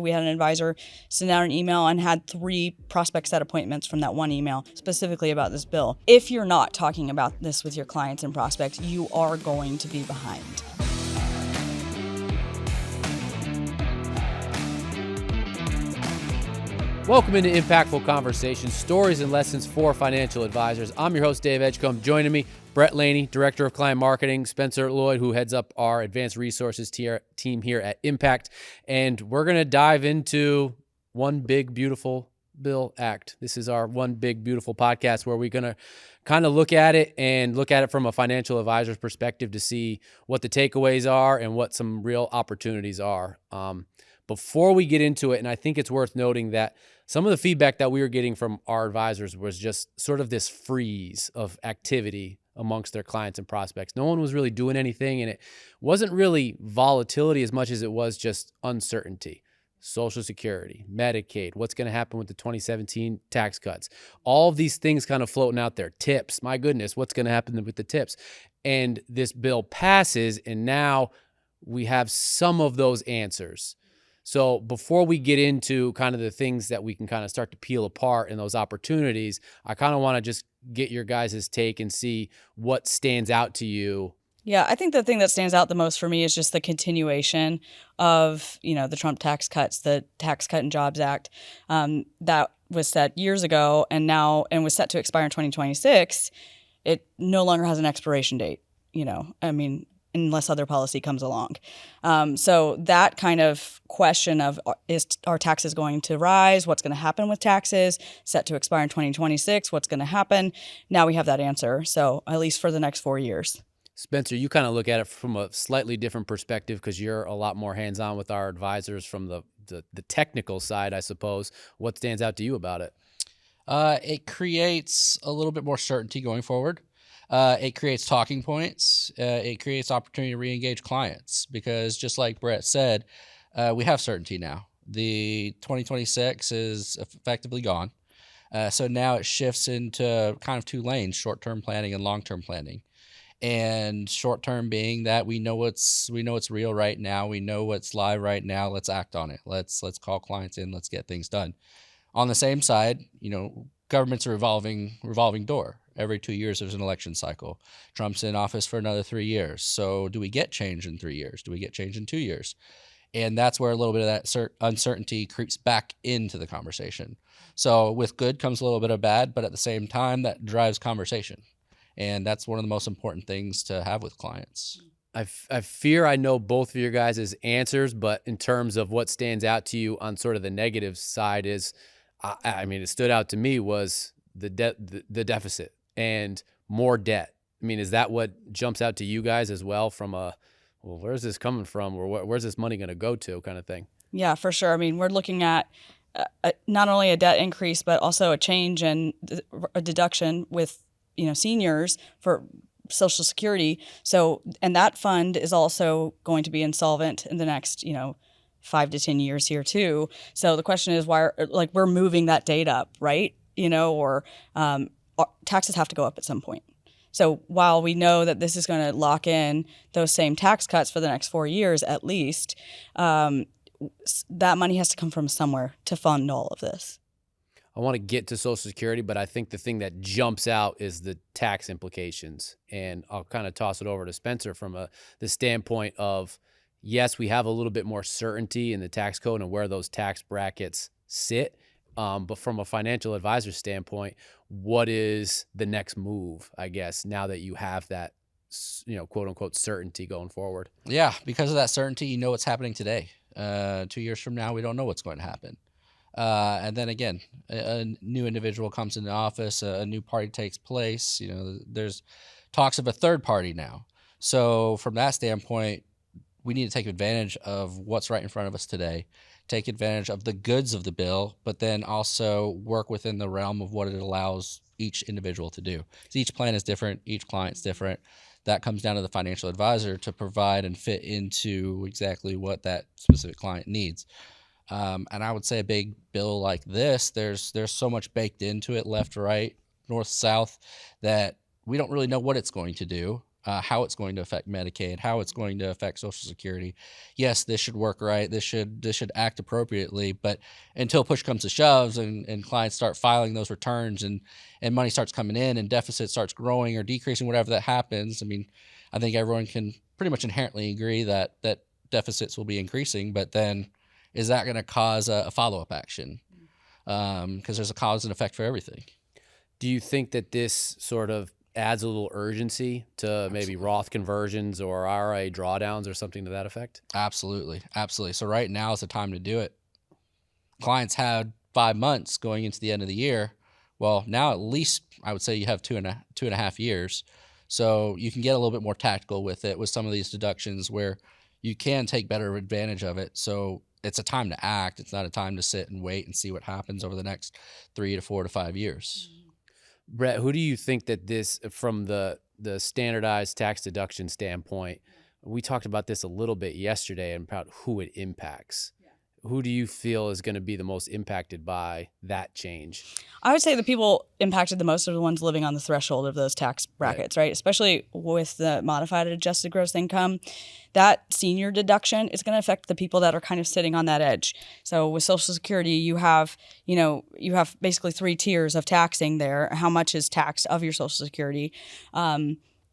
We had an advisor send out an email and had 3 prospect set appointments from that one email specifically about this bill. If you're not talking about this with your clients and prospects, you are going to be behind. Welcome into Impactful Conversations, stories and lessons for financial advisors. I'm your host, Dave Edgecombe. Joining me, Brett Laney, Director of Client Marketing, Spencer Lloyd, who heads up our Advanced Resources team here at Impact. And we're going to dive into One Big Beautiful Bill Act. This is our One Big Beautiful podcast where we're going to kind of look at it from a financial advisor's perspective to see what the takeaways are and what some real opportunities are. Before we get into it, and I think it's worth noting that some of the feedback that we were getting from our advisors was just sort of this freeze of activity amongst their clients and prospects. No one was really doing anything, and it wasn't really volatility as much as it was just uncertainty. Social Security, Medicaid, what's going to happen with the 2017 tax cuts? All of these things kind of floating out there. Tips, my goodness, what's going to happen with the tips? And this bill passes, and now we have some of those answers. So before we get into kind of the things that we can kind of start to peel apart and those opportunities, I kind of want to just get your guys' take and see what stands out to you. Yeah, I think the thing that stands out the most for me is just the continuation of, the Trump tax cuts, the Tax Cut and Jobs Act that was set years ago and was set to expire in 2026. It no longer has an expiration date, unless other policy comes along. So that kind of question of are taxes going to rise? What's going to happen with taxes? Set to expire in 2026. What's going to happen? Now we have that answer. So at least for the next 4 years. Spencer, you kind of look at it from a slightly different perspective because you're a lot more hands-on with our advisors from the technical side, I suppose. What stands out to you about it? It creates a little bit more certainty going forward. It creates talking points. It creates opportunity to re-engage clients because just like Brett said, we have certainty now. The 2026 is effectively gone. So now it shifts into kind of 2 lanes, short-term planning and long-term planning. And short-term being that we know it's real right now. We know what's live right now. Let's act on it. Let's call clients in. Let's get things done. On the same side, government's a revolving door. Every 2 years, there's an election cycle. Trump's in office for another 3 years. So do we get change in 3 years? Do we get change in 2 years? And that's where a little bit of that uncertainty creeps back into the conversation. So with good comes a little bit of bad, but at the same time, that drives conversation. And that's one of the most important things to have with clients. I fear I know both of your guys' answers, but in terms of what stands out to you on sort of the negative side is, it stood out to me was the deficit and more debt. Is that what jumps out to you guys as well from where's this coming from or where's this money going to go to kind of thing? Yeah, for sure. We're looking at not only a debt increase, but also a change in a deduction with, seniors for Social Security. So, and that fund is also going to be insolvent in the next, 5 to 10 years here too. So the question is why, we're moving that date up, right? Taxes have to go up at some point. So while we know that this is going to lock in those same tax cuts for the next 4 years at least, that money has to come from somewhere to fund all of this. I want to get to Social Security, but I think the thing that jumps out is the tax implications. And I'll kind of toss it over to Spencer from the standpoint of, yes, we have a little bit more certainty in the tax code and where those tax brackets sit. But from a financial advisor standpoint, what is the next move, I guess, now that you have that, quote unquote, certainty going forward? Yeah, because of that certainty, what's happening today. 2 years from now, we don't know what's going to happen. And then again, a new individual comes into office, a new party takes place. There's talks of a third party now. So from that standpoint, we need to take advantage of what's right in front of us today, take advantage of the goods of the bill, but then also work within the realm of what it allows each individual to do. So each plan is different, each client's different. That comes down to the financial advisor to provide and fit into exactly what that specific client needs. And I would say a big bill like this, there's so much baked into it, left, right, north, south, that we don't really know what it's going to do. how it's going to affect Medicaid, how it's going to affect Social Security. Yes, this should work right. This should act appropriately. But until push comes to shoves and clients start filing those returns and money starts coming in and deficit starts growing or decreasing, whatever that happens. I mean, I think everyone can pretty much inherently agree that deficits will be increasing. But then, is that going to cause a follow-up action? Because there's a cause and effect for everything. Do you think that this sort of adds a little urgency to maybe Roth conversions or IRA drawdowns or something to that effect? Absolutely. Absolutely. So right now is the time to do it. Clients had 5 months going into the end of the year. Well, now at least I would say you have two and a half years. So you can get a little bit more tactical with it with some of these deductions where you can take better advantage of it. So it's a time to act. It's not a time to sit and wait and see what happens over the next 3 to 4 to 5 years. Brett, who do you think that this, from the standardized tax deduction standpoint, we talked about this a little bit yesterday and about who it impacts. Who do you feel is going to be the most impacted by that change? I would say the people impacted the most are the ones living on the threshold of those tax brackets, right? Especially with the modified adjusted gross income. That senior deduction is going to affect the people that are kind of sitting on that edge. So with Social Security, you have basically 3 tiers of taxing there. How much is taxed of your Social Security?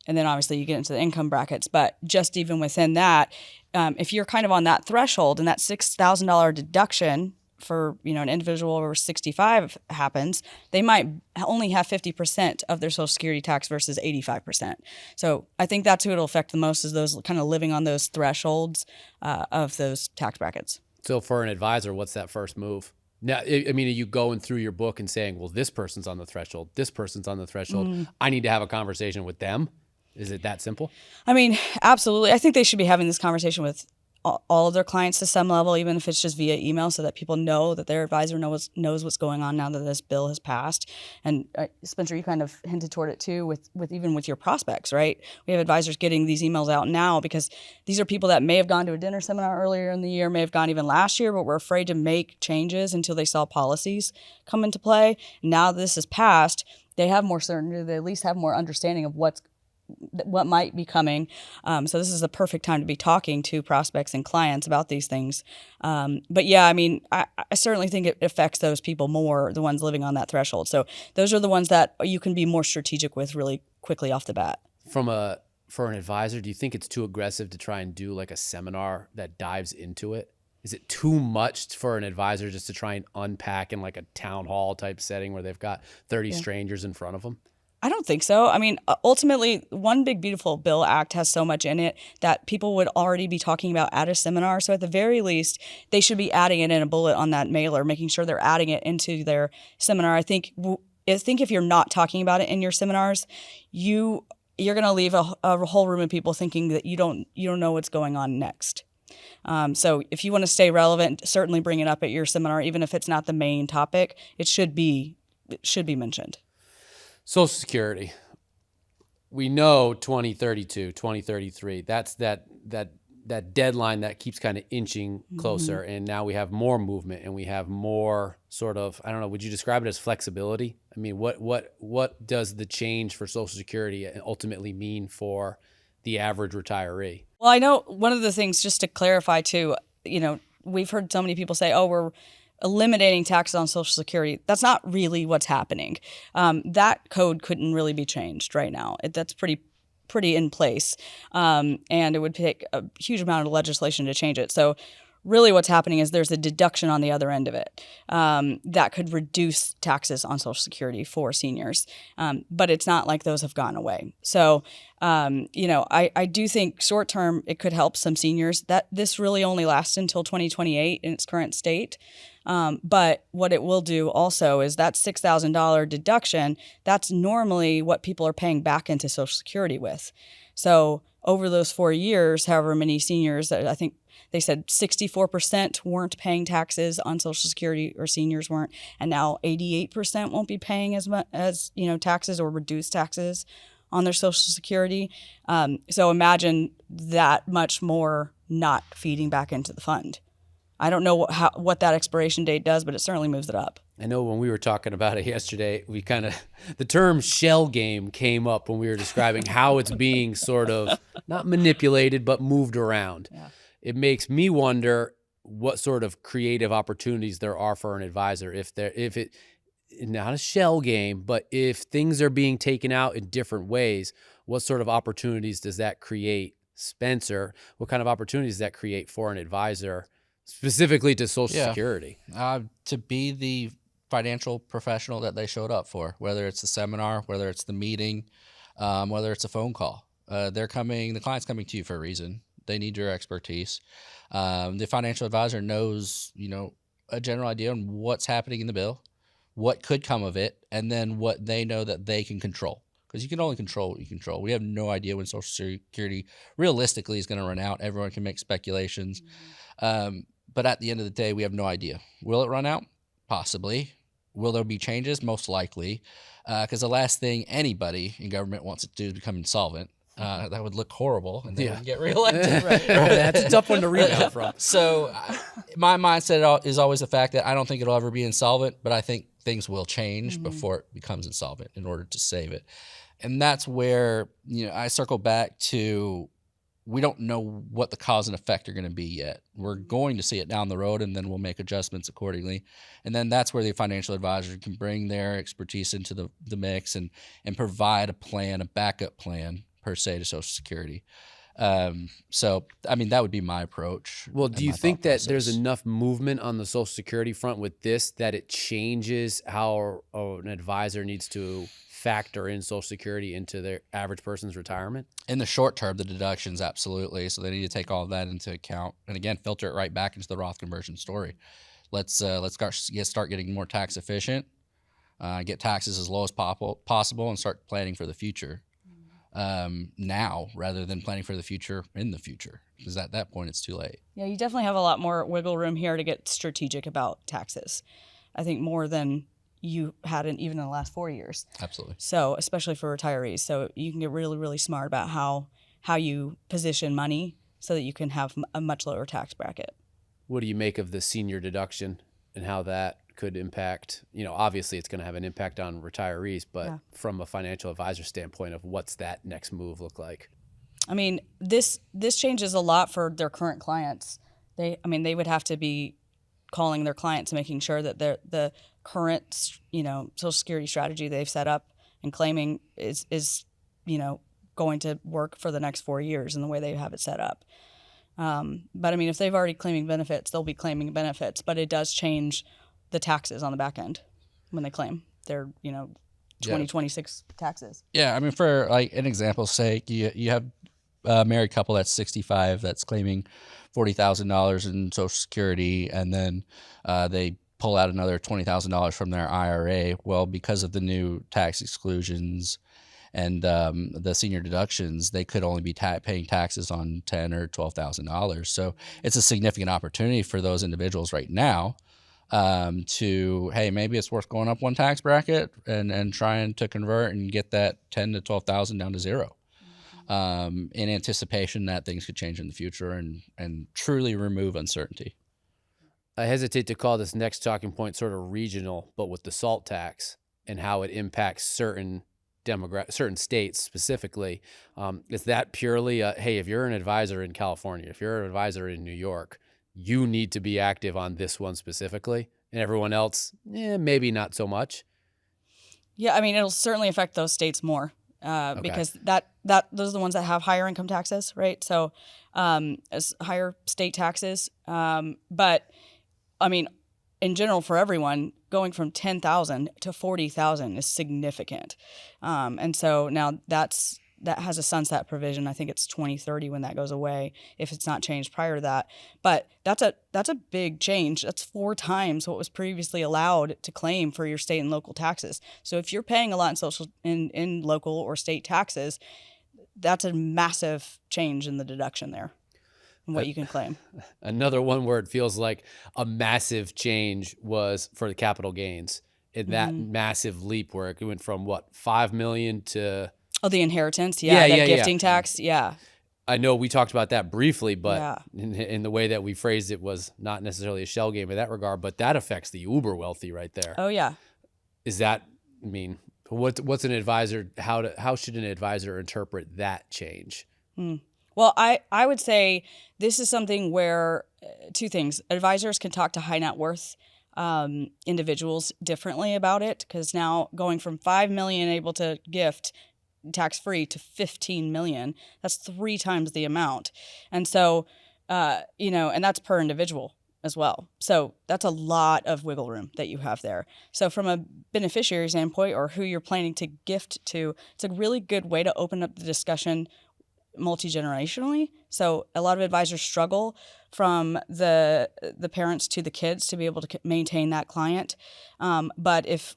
And then obviously you get into the income brackets. But just even within that, if you're kind of on that threshold and that $6,000 deduction for an individual over 65 happens, they might only have 50% of their Social Security tax versus 85%. So I think that's who it'll affect the most, is those kind of living on those thresholds of those tax brackets. So for an advisor, what's that first move? Now, I mean, are you going through your book and saying, well, this person's on the threshold, this person's on the threshold, I need to have a conversation with them? Is it that simple? I mean, absolutely. I think they should be having this conversation with all of their clients to some level, even if it's just via email, so that people know that their advisor knows what's going on now that this bill has passed. And Spencer, you kind of hinted toward it too, with even with your prospects, right? We have advisors getting these emails out now because these are people that may have gone to a dinner seminar earlier in the year, may have gone even last year, but were afraid to make changes until they saw policies come into play. Now that this is passed, they have more certainty. They at least have more understanding of what might be coming. So this is the perfect time to be talking to prospects and clients about these things. But yeah, I mean, I certainly think it affects those people more, the ones living on that threshold. So those are the ones that you can be more strategic with really quickly off the bat. For an advisor, do you think it's too aggressive to try and do like a seminar that dives into it? Is it too much for an advisor just to try and unpack in like a town hall type setting where they've got 30 strangers in front of them? I don't think so. I mean, ultimately, One Big Beautiful Bill Act has so much in it that people would already be talking about at a seminar. So at the very least, they should be adding it in a bullet on that mailer, making sure they're adding it into their seminar. I think if you're not talking about it in your seminars, you're going to leave a whole room of people thinking that you don't know what's going on next. So if you want to stay relevant, certainly bring it up at your seminar, even if it's not the main topic. It should be mentioned. Social Security. We know 2032, 2033. That's that deadline that keeps kind of inching closer. And now we have more movement and we have more sort of, I don't know, would you describe it as flexibility? I mean, what does the change for Social Security ultimately mean for the average retiree? Well, I know one of the things, just to clarify too, we've heard so many people say, oh, we're eliminating taxes on Social Security. That's not really what's happening. That code couldn't really be changed right now. That's pretty in place, and it would take a huge amount of legislation to change it. So really what's happening is there's a deduction on the other end of it that could reduce taxes on Social Security for seniors. But it's not like those have gone away. So, I do think short term it could help some seniors. That this really only lasts until 2028 in its current state. But what it will do also is that $6,000 deduction, that's normally what people are paying back into Social Security with. So over those 4 years, however many seniors, I think they said 64% weren't paying taxes on Social Security, or seniors weren't, and now 88% won't be paying as much as taxes or reduced taxes on their Social Security. So imagine that much more not feeding back into the fund. I don't know what that expiration date does, but it certainly moves it up. I know when we were talking about it yesterday, the term shell game came up when we were describing how it's being sort of not manipulated, but moved around. Yeah. It makes me wonder what sort of creative opportunities there are for an advisor if it not a shell game, but if things are being taken out in different ways, what sort of opportunities does that create? Spencer, what kind of opportunities does that create for an advisor, specifically to Social Security? To be the financial professional that they showed up for, whether it's the seminar, whether it's the meeting, whether it's a phone call. The client's coming to you for a reason. They need your expertise. The financial advisor knows, a general idea on what's happening in the bill, what could come of it, and then what they know that they can control. Because you can only control what you control. We have no idea when Social Security realistically is going to run out. Everyone can make speculations. But at the end of the day, we have no idea. Will it run out? Possibly. Will there be changes? Most likely. Because the last thing anybody in government wants to do is become insolvent. That would look horrible, and they wouldn't get reelected. Right. That's a tough one to rebound from. So my mindset is always the fact that I don't think it'll ever be insolvent, but I think things will change before it becomes insolvent in order to save it. And that's where, I circle back to, we don't know what the cause and effect are going to be yet. We're going to see it down the road, and then we'll make adjustments accordingly. And then that's where the financial advisor can bring their expertise into the mix and provide a backup plan per se to Social Security. So, that would be my approach. Well, do you think that there's enough movement on the Social Security front with this that it changes how an advisor needs to factor in Social Security into their average person's retirement? In the short term, the deductions, absolutely. So they need to take all of that into account, and again, filter it right back into the Roth conversion story. Let's start getting more tax efficient, get taxes as low as possible, and start planning for the future now rather than planning for the future in the future, because at that point it's too late. Yeah, you definitely have a lot more wiggle room here to get strategic about taxes. I think more than you had even in the last 4 years. Absolutely. So especially for retirees. So you can get really, really smart about how you position money so that you can have a much lower tax bracket. What do you make of the senior deduction and how that could impact, obviously it's going to have an impact on retirees, but from a financial advisor standpoint of what's that next move look like? This changes a lot for their current clients. They would have to be calling their clients and making sure that the current, Social Security strategy they've set up and claiming is going to work for the next 4 years in the way they have it set up. But if they've already claiming benefits, they'll be claiming benefits, but it does change the taxes on the back end when they claim their, 2026 taxes. Yeah. For like an example's sake, you have a married couple that's 65 that's claiming $40,000 in Social Security, and then they pull out another $20,000 from their IRA. Well, because of the new tax exclusions and the senior deductions, they could only be paying taxes on $10,000 or $12,000. So it's a significant opportunity for those individuals right now to, hey, maybe it's worth going up one tax bracket and trying to convert and get that 10 to 12,000 down to zero, in anticipation that things could change in the future and truly remove uncertainty. I hesitate to call this next talking point sort of regional, but with the SALT tax and how it impacts certain states specifically, is that purely hey, if you're an advisor in California, if you're an advisor in New York, you need to be active on this one specifically, and everyone else, maybe not so much? Yeah, it'll certainly affect those states more because those are the ones that have higher income taxes, right? So as higher state taxes, but in general for everyone, going from 10,000 to 40,000 is significant, and so now that has a sunset provision. I think it's 2030 when that goes away if it's not changed prior to that. But that's a big change. That's 4 times what was previously allowed to claim for your state and local taxes. So if you're paying a lot in local or state taxes, that's a massive change in the deduction there and what you can claim. Another one where it feels like a massive change was for the capital gains. In that massive leap where it went from $5 million to... Oh, the inheritance, gifting tax, yeah. I know we talked about that briefly, but Yeah. in the way that we phrased it was not necessarily a shell game in that regard, but that affects the uber wealthy right there. Oh yeah. Is that, I mean, what's an advisor, how should an advisor interpret that change? Well, I would say this is something where two things. Advisors can talk to high net worth individuals differently about it, because now going from 5 million able to gift tax free to 15 million, that's 3 times the amount. And so, and that's per individual as well. So that's a lot of wiggle room that you have there. So from a beneficiary standpoint, or who you're planning to gift to, it's a really good way to open up the discussion multi-generationally. So a lot of advisors struggle from the parents to the kids to be able to maintain that client. But if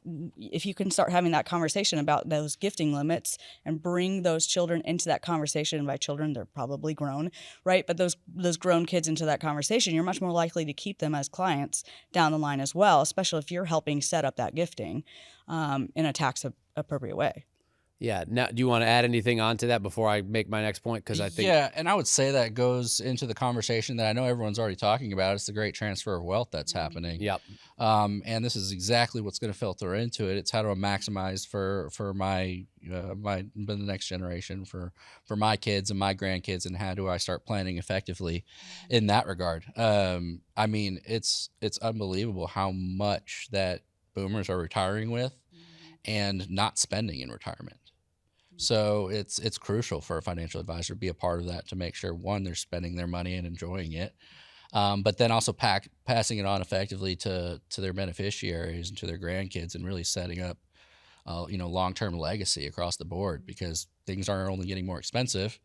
you can start having that conversation about those gifting limits and bring those children into that conversation, and by children they're probably grown, right? But those grown kids into that conversation, you're much more likely to keep them as clients down the line as well, especially if you're helping set up that gifting in a tax appropriate way. Yeah. Now, do you want to add anything onto that before I make my next point? Because I think Yeah, and I would say that goes into the conversation that I know everyone's already talking about. It's the great transfer of wealth that's happening. Yep. And this is exactly what's going to filter into it. It's how to maximize for my the next generation, for my kids and my grandkids, and how do I start planning effectively in that regard. I mean, it's unbelievable how much that boomers are retiring with and not spending in retirement. So it's crucial for a financial advisor to be a part of that, to make sure, one, they're spending their money and enjoying it, but then also passing it on effectively to their beneficiaries and to their grandkids, and really setting up long-term legacy across the board, because things are only getting more expensive,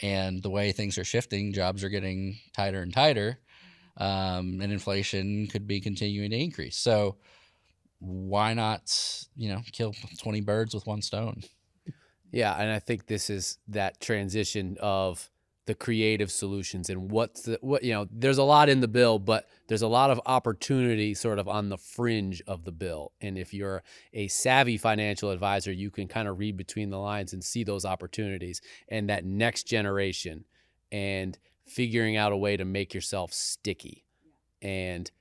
and the way things are shifting, jobs are getting tighter and tighter, and inflation could be continuing to increase. So why not kill 20 birds with one stone? Yeah, and I think this is that transition of the creative solutions and there's a lot in the bill, but there's a lot of opportunity sort of on the fringe of the bill. And if you're a savvy financial advisor, you can kind of read between the lines and see those opportunities and that next generation, and figuring out a way to make yourself sticky and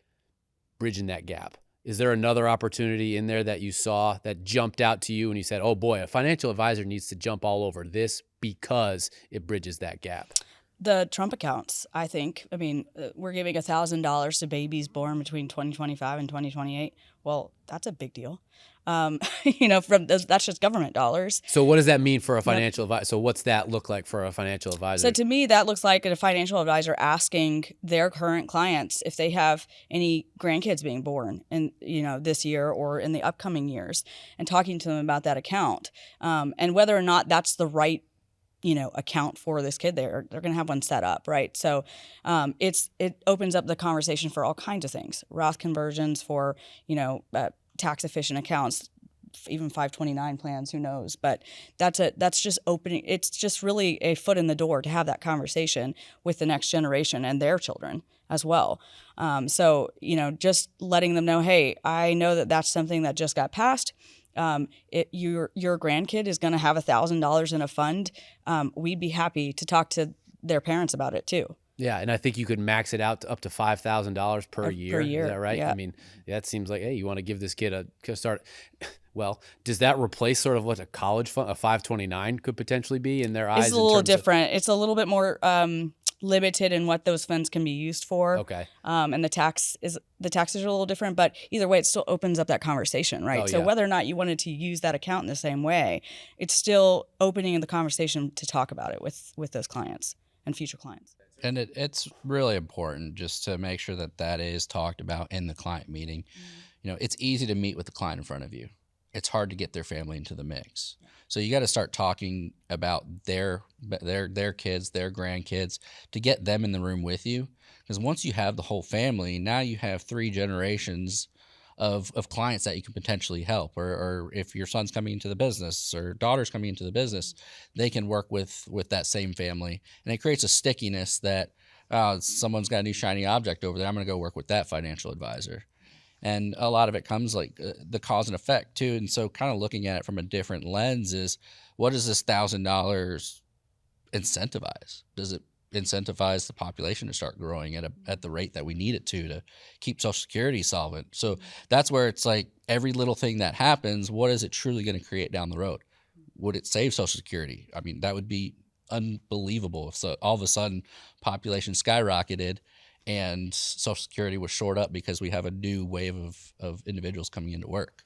bridging that gap. Is there another opportunity in there that you saw that jumped out to you and you said, oh boy, a financial advisor needs to jump all over this because it bridges that gap? The Trump accounts, I think. I mean, we're giving $1,000 to babies born between 2025 and 2028. Well, that's a big deal. That's just government dollars. So what does that mean for a financial advisor? So what's that look like for a financial advisor? So to me, that looks like a financial advisor asking their current clients if they have any grandkids being born in this year or in the upcoming years, and talking to them about that account, and whether or not that's the right account for this kid. They're going to have one set up, right? So it opens up the conversation for all kinds of things. Roth conversions for tax efficient accounts, even 529 plans, who knows? But that's just opening. It's just really a foot in the door to have that conversation with the next generation and their children as well. So just letting them know, hey, I know that that's something that just got passed. Your grandkid is going to have $1,000 in a fund. We'd be happy to talk to their parents about it too. Yeah, and I think you could max it out to up to $5,000 per year. Per year. Is that right? Yeah. I mean, that seems like, hey, you want to give this kid a start. Well, does that replace sort of what a college fund, a 529 could potentially be in their eyes? It's a little different. It's a little bit more limited in what those funds can be used for. Okay. And the taxes are a little different, but either way, it still opens up that conversation, right? Oh, so yeah. whether or not you wanted to use that account in the same way, it's still opening the conversation to talk about it with those clients and future clients. And it's really important just to make sure that is talked about in the client meeting. It's easy to meet with the client in front of you. It's hard to get their family into the mix. So you got to start talking about their kids, their grandkids, to get them in the room with you. Because once you have the whole family, now you have 3 generations of clients that you can potentially help. Or if your son's coming into the business or daughter's coming into the business, they can work with that same family. And it creates a stickiness that someone's got a new shiny object over there. I'm going to go work with that financial advisor. And a lot of it comes like the cause and effect too. And so kind of looking at it from a different lens is, what is this $1,000 incentivize? Does it incentivize the population to start growing at the rate that we need it to keep Social Security solvent? So that's where it's like every little thing that happens, what is it truly going to create down the road? Would it save Social Security? I mean, that would be unbelievable if all of a sudden population skyrocketed and Social Security was shored up because we have a new wave of individuals coming into work.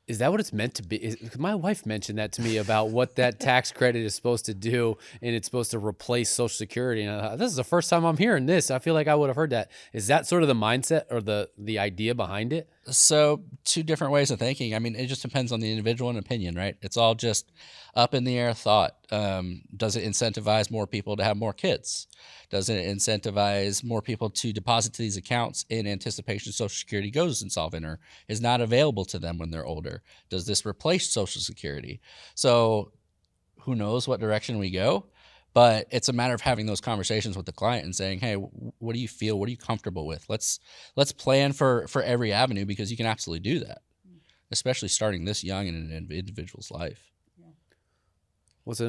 Is that what it's meant to be? My wife mentioned that to me about what that tax credit is supposed to do, and it's supposed to replace Social Security. And I thought, this is the first time I'm hearing this. I feel like I would have heard that. Is that sort of the mindset or the idea behind it? So two different ways of thinking. I mean, it just depends on the individual and opinion, right? It's all just up in the air thought. Does it incentivize more people to have more kids? Does it incentivize more people to deposit to these accounts in anticipation Social Security goes insolvent or is not available to them when they're older? Does this replace Social Security? So who knows what direction we go? But it's a matter of having those conversations with the client and saying, hey, what do you feel? What are you comfortable with? Let's plan for every avenue, because you can absolutely do that, especially starting this young in an individual's life. What's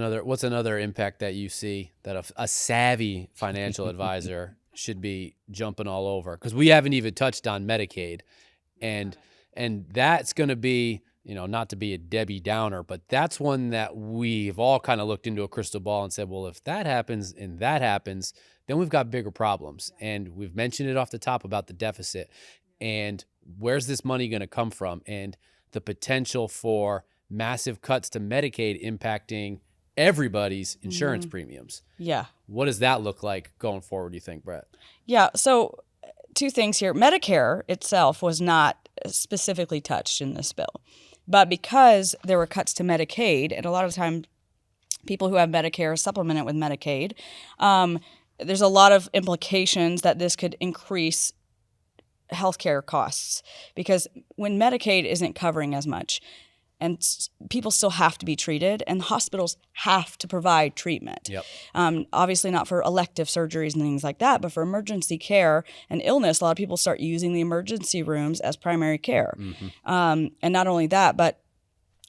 another impact that you see that a savvy financial advisor should be jumping all over? Because we haven't even touched on Medicaid, and that's going to be, not to be a Debbie Downer, but that's one that we've all kind of looked into a crystal ball and said, well, if that happens and that happens, then we've got bigger problems. And we've mentioned it off the top about the deficit and where's this money going to come from, and the potential for massive cuts to Medicaid impacting everybody's insurance premiums. Yeah. What does that look like going forward, do you think, Brett? Yeah. So two things here. Medicare itself was not specifically touched in this bill. But because there were cuts to Medicaid, and a lot of times people who have Medicare supplement it with Medicaid, there's a lot of implications that this could increase healthcare costs, because when Medicaid isn't covering as much, and people still have to be treated, and hospitals have to provide treatment. Yep. Obviously not for elective surgeries and things like that, but for emergency care and illness, a lot of people start using the emergency rooms as primary care. Mm-hmm. And not only that, but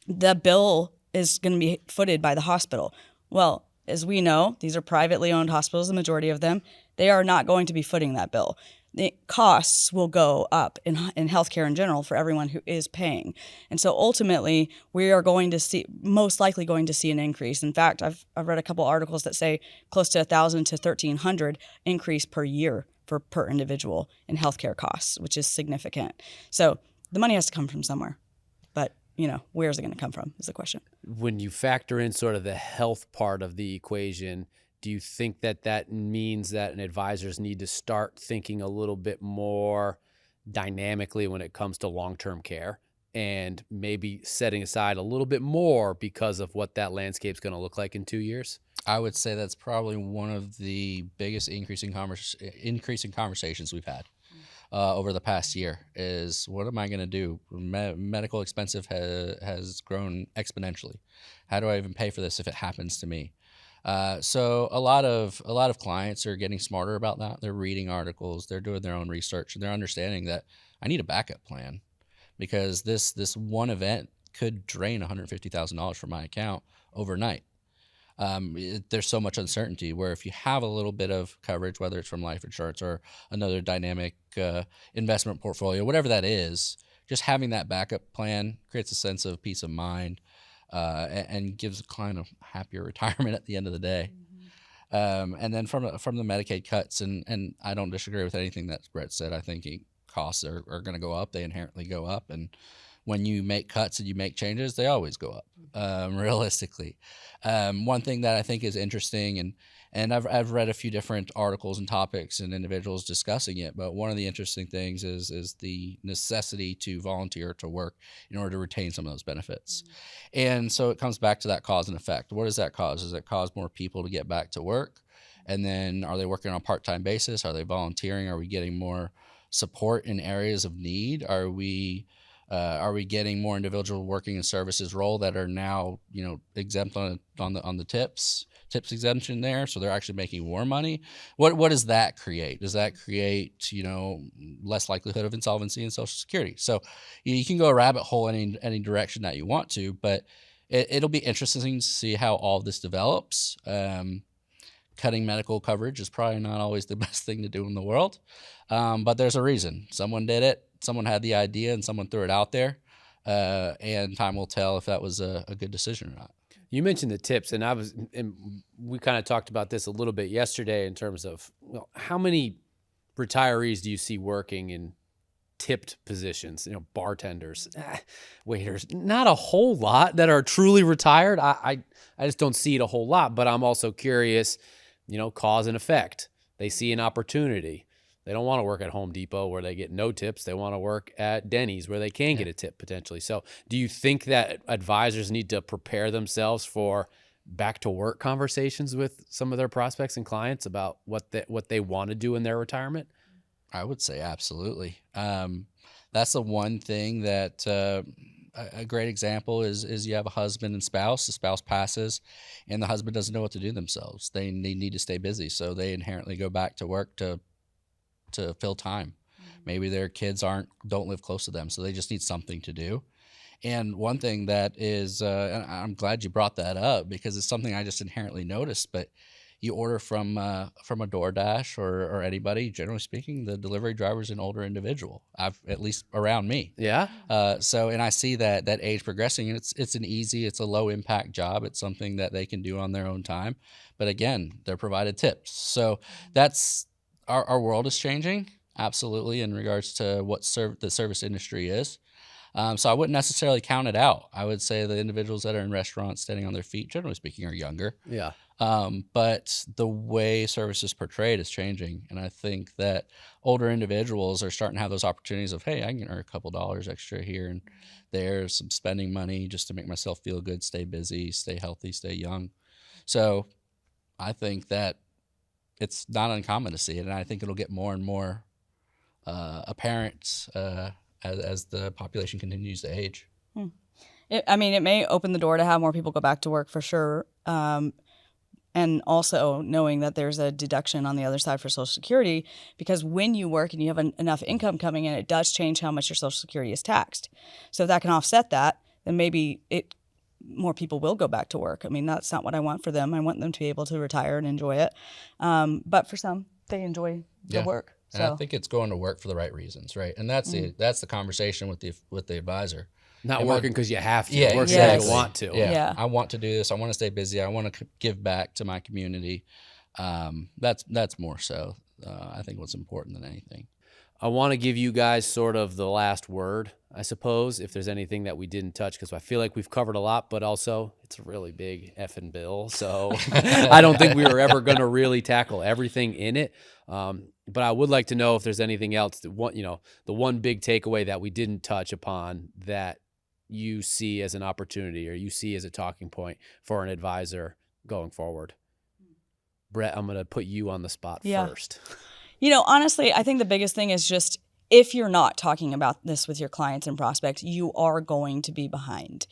the bill is going to be footed by the hospital. Well, as we know, these are privately owned hospitals, the majority of them. They are not going to be footing that bill. The costs will go up in healthcare in general for everyone who is paying. And so ultimately, we are most likely going to see an increase. In fact, I've read a couple articles that say close to 1,000 to 1,300 increase per year per individual in healthcare costs, which is significant. So the money has to come from somewhere. But, where is it going to come from is the question. When you factor in sort of the health part of the equation, do you think that means that advisors need to start thinking a little bit more dynamically when it comes to long-term care, and maybe setting aside a little bit more because of what that landscape's going to look like in 2 years? I would say that's probably one of the biggest increasing conversations we've had over the past year is, what am I going to do? Medical expensive has grown exponentially. How do I even pay for this if it happens to me? So a lot of clients are getting smarter about that. They're reading articles, they're doing their own research, and they're understanding that I need a backup plan, because this one event could drain $150,000 from my account overnight. There's so much uncertainty, where if you have a little bit of coverage, whether it's from life insurance or another dynamic investment portfolio, whatever that is, just having that backup plan creates a sense of peace of mind. And gives the client a happier retirement at the end of the day. And then from the Medicaid cuts, and I don't disagree with anything that Brett said. I think costs are going to go up. They inherently go up. And when you make cuts and you make changes, they always go up, realistically. One thing that I think is interesting, and I've read a few different articles and topics and individuals discussing it, but one of the interesting things is the necessity to volunteer to work in order to retain some of those benefits. And so it comes back to that cause and effect. What does that cause? Does it cause more people to get back to work? And then are they working on a part-time basis? Are they volunteering? Are we getting more support in areas of need? Are we getting more individual working in services role that are now, exempt on the tips exemption there, so they're actually making more money? What does that create? Does that create, less likelihood of insolvency in Social Security? So you can go a rabbit hole any direction that you want to, but it'll be interesting to see how all of this develops. cutting medical coverage is probably not always the best thing to do in the world. But there's a reason. Someone did it. Someone had the idea and someone threw it out there. And time will tell if that was a good decision or not. You mentioned the tips, and we kind of talked about this a little bit yesterday in terms of, well, how many retirees do you see working in tipped positions, bartenders, waiters? Not a whole lot that are truly retired. I just don't see it a whole lot, but I'm also curious, cause and effect. They see an opportunity. They don't want to work at Home Depot where they get no tips. They want to work at Denny's where they can get a tip potentially. So do you think that advisors need to prepare themselves for back to work conversations with some of their prospects and clients about what they want to do in their retirement? I would say absolutely. That's the one thing that a great example is you have a husband and spouse. The spouse passes, and the husband doesn't know what to do themselves. They need to stay busy, so they inherently go back to work to fill time. Maybe their kids don't live close to them, so they just need something to do. And one thing that is, and I'm glad you brought that up because it's something I just inherently noticed, but you order from a DoorDash or anybody, generally speaking, the delivery driver's an older individual. At least around me. Yeah. And I see that age progressing, and it's a low impact job. It's something that they can do on their own time. But again, they're provided tips. So that's our world is changing, absolutely, in regards to what the service industry is. So I wouldn't necessarily count it out. I would say the individuals that are in restaurants standing on their feet, generally speaking, are younger. Yeah. But the way service is portrayed is changing. And I think that older individuals are starting to have those opportunities of, hey, I can earn a couple dollars extra here and there, some spending money just to make myself feel good, stay busy, stay healthy, stay young. So I think that it's not uncommon to see it. And I think it'll get more and more apparent as the population continues to age. It may open the door to have more people go back to work for sure. And also knowing that there's a deduction on the other side for Social Security, because when you work and you have enough income coming in, it does change how much your Social Security is taxed. So if that can offset that, then maybe more people will go back to work. I mean, that's not what I want for them. I want them to be able to retire and enjoy it. But for some, they enjoy the work. So. And I think it's going to work for the right reasons, right? And that's the conversation with the advisor. Not working because you have to. Yeah, working exactly. because you want to. Yeah. I want to do this. I want to stay busy. I want to give back to my community. That's more so, I think, what's important than anything. I want to give you guys sort of the last word, I suppose, if there's anything that we didn't touch, because I feel like we've covered a lot, but also it's a really big effing bill. So I don't think we were ever going to really tackle everything in it. But I would like to know if there's anything else, the one big takeaway that we didn't touch upon that you see as an opportunity or you see as a talking point for an advisor going forward. Brett, I'm going to put you on the spot first. Honestly, I think the biggest thing is just if you're not talking about this with your clients and prospects, you are going to be behind.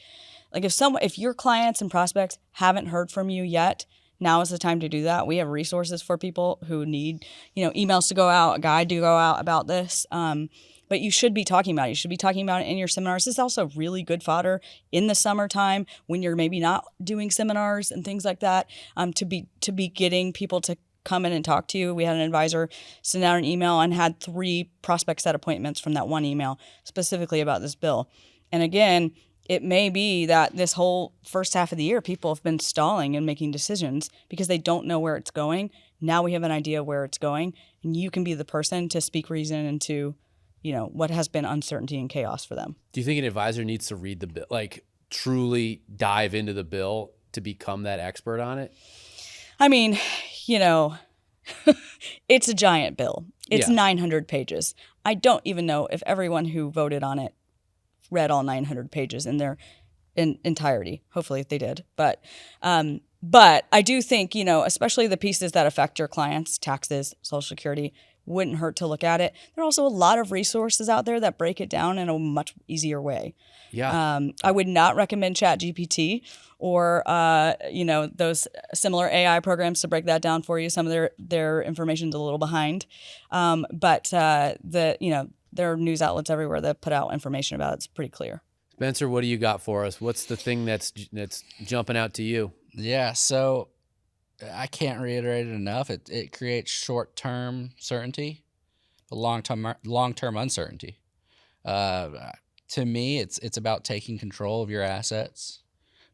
Like if your clients and prospects haven't heard from you yet, now is the time to do that. We have resources for people who need, emails to go out, a guide to go out about this. But you should be talking about it. You should be talking about it in your seminars. This is also really good fodder in the summertime when you're maybe not doing seminars and things like that, to be getting people to come in and talk to you. We had an advisor send out an email and had 3 prospect set appointments from that one email specifically about this bill. And again, it may be that this whole first half of the year, people have been stalling and making decisions because they don't know where it's going. Now we have an idea where it's going, and you can be the person to speak reason into, what has been uncertainty and chaos for them. Do you think an advisor needs to read the bill, like truly dive into the bill to become that expert on it? I mean, it's a giant bill. It's 900 pages. I don't even know if everyone who voted on it read all 900 pages in their entirety. Hopefully they did. But I do think, especially the pieces that affect your clients, taxes, Social Security, wouldn't hurt to look at it. There are also a lot of resources out there that break it down in a much easier way. Yeah. I would not recommend ChatGPT or, those similar AI programs to break that down for you. Some of their information's a little behind. But there are news outlets everywhere that put out information about it. It's pretty clear. Spencer, what do you got for us? What's the thing that's jumping out to you? Yeah. So I can't reiterate it enough. It creates short-term certainty, but long-term uncertainty. To me, it's about taking control of your assets,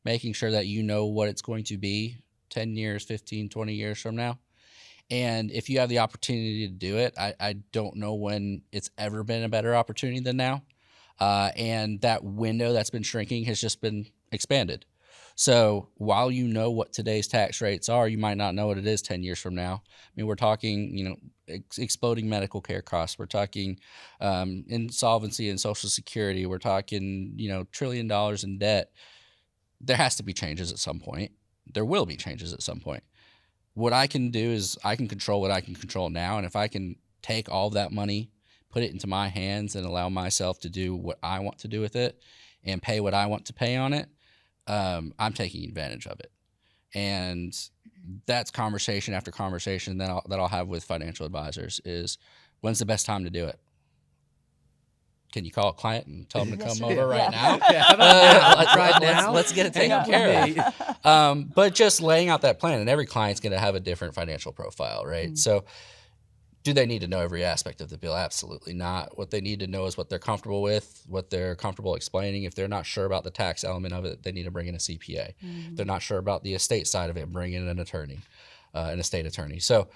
making sure that you know what it's going to be 10 years, 15, 20 years from now. And if you have the opportunity to do it, I don't know when it's ever been a better opportunity than now. And that window that's been shrinking has just been expanded. So while you know what today's tax rates are, you might not know what it is 10 years from now. I mean, we're talking, exploding medical care costs. We're talking insolvency and Social Security. We're talking, $1 trillion in debt. There has to be changes at some point. There will be changes at some point. What I can do is I can control what I can control now. And if I can take all of that money, put it into my hands, and allow myself to do what I want to do with it and pay what I want to pay on it, I'm taking advantage of it. And that's conversation after conversation that I'll have with financial advisors is, when's the best time to do it? Can you call a client and tell them to come over right now? Let's get it taken care of. But just laying out that plan, and every client's going to have a different financial profile, right? Mm-hmm. So do they need to know every aspect of the bill? Absolutely not. What they need to know is what they're comfortable with, what they're comfortable explaining. If they're not sure about the tax element of it, they need to bring in a CPA. Mm-hmm. If they're not sure about the estate side of it, bring in an attorney, an estate attorney. So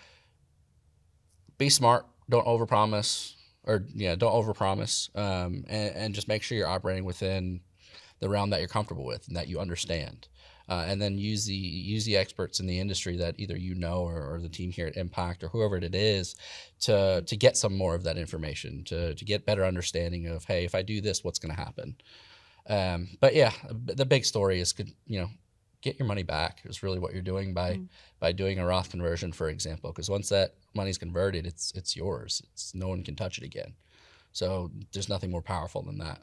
be smart. Don't overpromise. Don't overpromise, and just make sure you're operating within the realm that you're comfortable with and that you understand, and then use the experts in the industry that either or the team here at Impact or whoever it is to get some more of that information to get better understanding of, hey, if I do this, what's going to happen. But yeah, the big story is get your money back is really what you're doing by doing a Roth conversion, for example, because once that money's converted, it's yours. No one can touch it again. So there's nothing more powerful than that.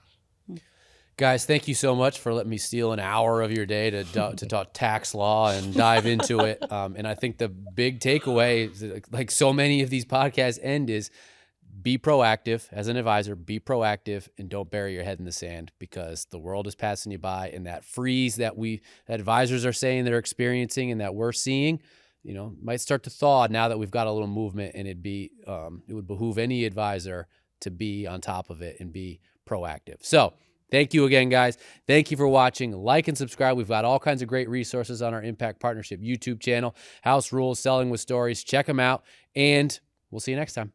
Guys, thank you so much for letting me steal an hour of your day to talk tax law and dive into it. And I think the big takeaway, like so many of these podcasts end, is be proactive as an advisor, be proactive, and don't bury your head in the sand, because the world is passing you by, and that freeze that advisors are saying they're experiencing and that we're seeing, might start to thaw now that we've got a little movement, and it would behoove any advisor to be on top of it and be proactive. So thank you again, guys. Thank you for watching. Like and subscribe. We've got all kinds of great resources on our Impact Partnership YouTube channel, House Rules, Selling with Stories. Check them out, and we'll see you next time.